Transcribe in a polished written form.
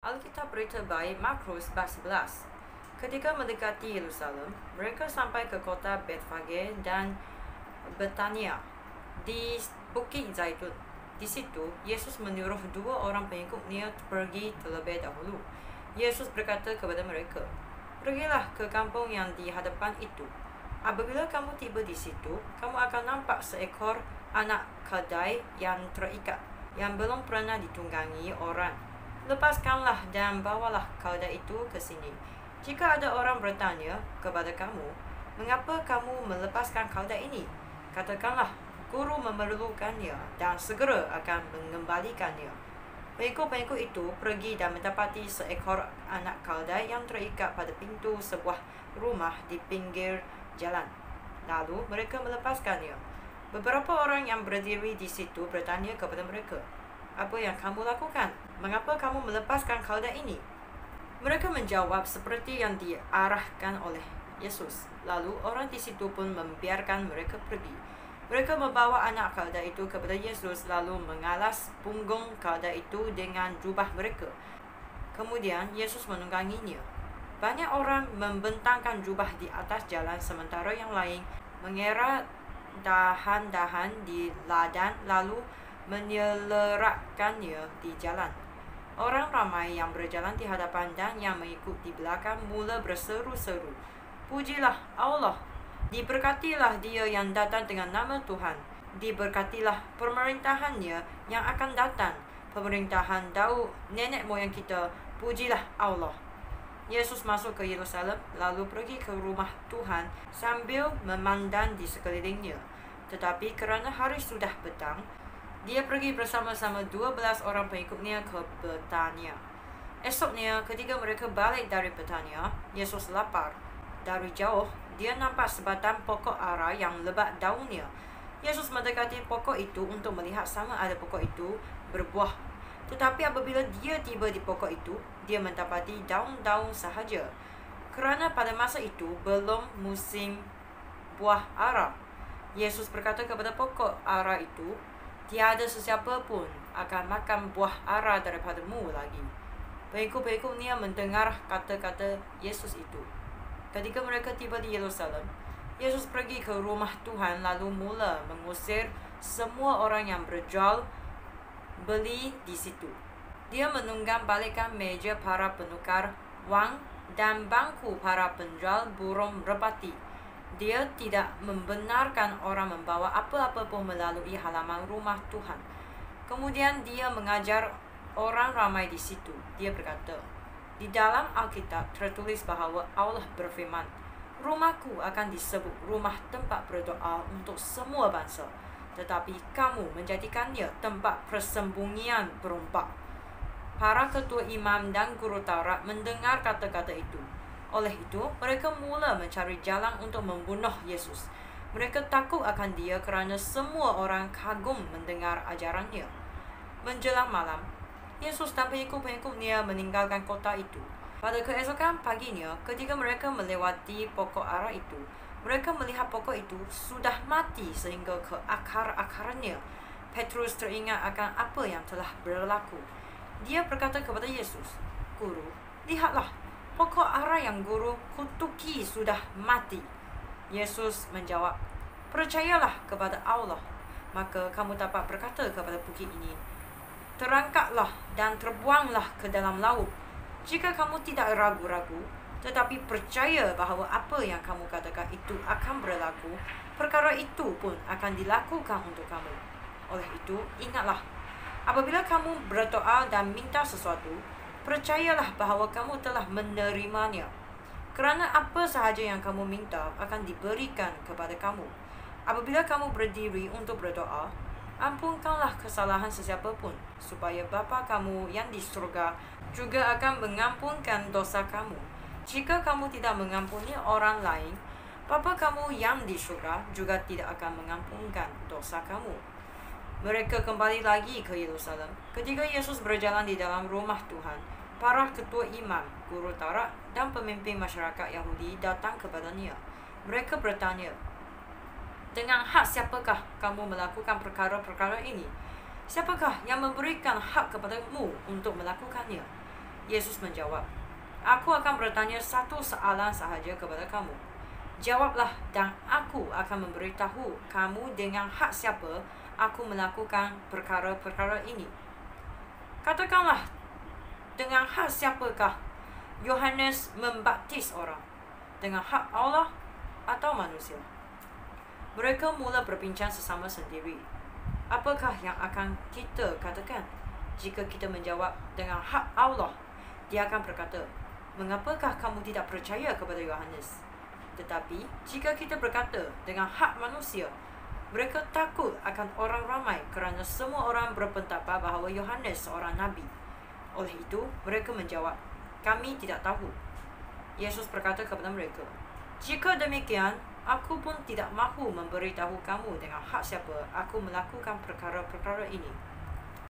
Alkitab berita baik Markus bab 11. Ketika mendekati Yerusalem, mereka sampai ke kota Betfage dan Betania di Bukit Zaitun. Di situ, Yesus menyuruh 2 orang pengikutnya pergi terlebih dahulu. Yesus berkata kepada mereka, "Pergilah ke kampung yang di hadapan itu. Apabila kamu tiba di situ, kamu akan nampak seekor anak keldai yang terikat, yang belum pernah ditunggangi orang. Lepaskanlah dan bawalah keldai itu ke sini. Jika ada orang bertanya kepada kamu, 'Mengapa kamu melepaskan keldai ini?' katakanlah, 'Guru memerlukannya dan segera akan mengembalikannya.'" Pengikut-pengikut itu pergi dan mendapati seekor anak keldai yang terikat pada pintu sebuah rumah di pinggir jalan. Lalu mereka melepaskannya. Beberapa orang yang berdiri di situ bertanya kepada mereka, "Apa yang kamu lakukan? Mengapa kamu melepaskan keldai ini?" Mereka menjawab seperti yang diarahkan oleh Yesus. Lalu orang di situ pun membiarkan mereka pergi. Mereka membawa anak keldai itu kepada Yesus lalu mengalas punggung keldai itu dengan jubah mereka. Kemudian Yesus menungganginya. Banyak orang membentangkan jubah di atas jalan sementara yang lain mengerat dahan-dahan di ladang lalu menyelerakkannya di jalan. Orang ramai yang berjalan di hadapan dan yang mengikut di belakang mula berseru-seru, "Pujilah Allah! Diberkatilah Dia yang datang dengan nama Tuhan. Diberkatilah pemerintahannya yang akan datang. Pemerintahan Daud nenek moyang kita. Pujilah Allah." Yesus masuk ke Yerusalem lalu pergi ke rumah Tuhan sambil memandang di sekelilingnya. Tetapi kerana hari sudah petang, dia pergi bersama-sama 12 orang pengikutnya ke Betania. Esoknya, ketika mereka balik dari Betania, Yesus lapar. Dari jauh, dia nampak sebatang pokok ara yang lebat daunnya. Yesus mendekati pokok itu untuk melihat sama ada pokok itu berbuah. Tetapi apabila dia tiba di pokok itu, dia mendapati daun-daun sahaja. Kerana pada masa itu belum musim buah ara. Yesus berkata kepada pokok ara itu, "Tiada sesiapa pun akan makan buah ara daripadamu lagi." Pengikut-pengikutnya mendengar kata-kata Yesus itu. Ketika mereka tiba di Yerusalem, Yesus pergi ke rumah Tuhan lalu mula mengusir semua orang yang berjual beli di situ. Dia menunggang balikkan meja para penukar wang dan bangku para penjual burung merpati. Dia tidak membenarkan orang membawa apa-apa pun melalui halaman rumah Tuhan. Kemudian dia mengajar orang ramai di situ. Dia berkata, "Di dalam Alkitab tertulis bahawa Allah berfirman, 'Rumahku akan disebut rumah tempat berdoa untuk semua bangsa,' tetapi kamu menjadikannya tempat persembunyian perompak." Para ketua imam dan guru Taurat mendengar kata-kata itu. Oleh itu, mereka mula mencari jalan untuk membunuh Yesus. Mereka takut akan dia kerana semua orang kagum mendengar ajarannya. Menjelang malam, Yesus dan pengikut-pengikutnya meninggalkan kota itu. Pada keesokan paginya, ketika mereka melewati pokok ara itu, mereka melihat pokok itu sudah mati sehingga ke akar-akarnya. Petrus teringat akan apa yang telah berlaku. Dia berkata kepada Yesus, "Guru, lihatlah, pokok ara yang guru kutuki sudah mati." Yesus menjawab, "Percayalah kepada Allah, maka kamu dapat berkata kepada bukit ini, 'Terangkatlah dan terbuanglah ke dalam laut.' Jika kamu tidak ragu-ragu, tetapi percaya bahawa apa yang kamu katakan itu akan berlaku, perkara itu pun akan dilakukan untuk kamu. Oleh itu, ingatlah, apabila kamu berdoa dan minta sesuatu, percayalah bahawa kamu telah menerimanya. Kerana apa sahaja yang kamu minta akan diberikan kepada kamu. Apabila kamu berdiri untuk berdoa, ampunkanlah kesalahan sesiapa pun, supaya Bapa kamu yang di surga juga akan mengampunkan dosa kamu. Jika kamu tidak mengampuni orang lain, Bapa kamu yang di surga juga tidak akan mengampunkan dosa kamu." Mereka kembali lagi ke Yerusalem. Ketika Yesus berjalan di dalam rumah Tuhan, para ketua imam, guru Taurat dan pemimpin masyarakat Yahudi datang kepadanya. Mereka bertanya, "Dengan hak siapakah kamu melakukan perkara-perkara ini? Siapakah yang memberikan hak kepadamu untuk melakukannya?" Yesus menjawab, "Aku akan bertanya satu soalan sahaja kepada kamu. Jawablah dan aku akan memberitahu kamu dengan hak siapa aku melakukan perkara-perkara ini. Katakanlah, dengan hak siapakah Yohanes membaptis orang? Dengan hak Allah atau manusia?" Mereka mula berbincang sesama sendiri. Apakah yang akan kita katakan? Jika kita menjawab dengan hak Allah, dia akan berkata, "Mengapakah kamu tidak percaya kepada Yohanes?" Tetapi jika kita berkata dengan hak manusia, mereka takut akan orang ramai kerana semua orang berpendapat bahawa Yohanes seorang nabi. Oleh itu, mereka menjawab, "Kami tidak tahu." Yesus berkata kepada mereka, "Jika demikian, aku pun tidak mahu memberitahu kamu dengan hak siapa aku melakukan perkara-perkara ini."